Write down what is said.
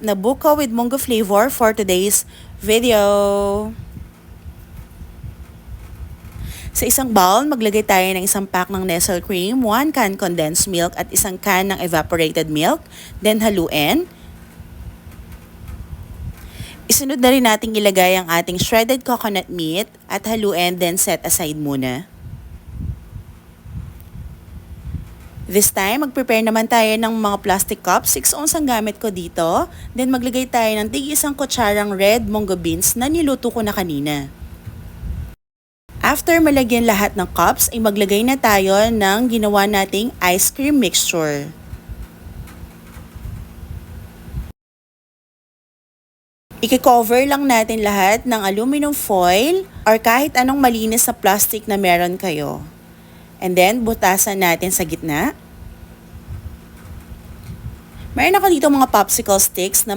na buko with mango flavor for today's video. Sa isang bowl, maglagay tayo ng isang pack ng Nestle cream, 1 can condensed milk at isang can ng evaporated milk. Then haluin. Isunod na rin nating ilagay ang ating shredded coconut meat at haluin, then set aside muna. This time, mag-prepare naman tayo ng mga plastic cups. 6 ounce ang gamit ko dito. Then maglagay tayo ng tig-isang kutsarang red mungo beans na niluto ko na kanina. After malagyan lahat ng cups, ay maglagay na tayo ng ginawa nating ice cream mixture. I-cover lang natin lahat ng aluminum foil or kahit anong malinis na plastic na meron kayo. And then, butasan natin sa gitna. Meron ako dito mga popsicle sticks na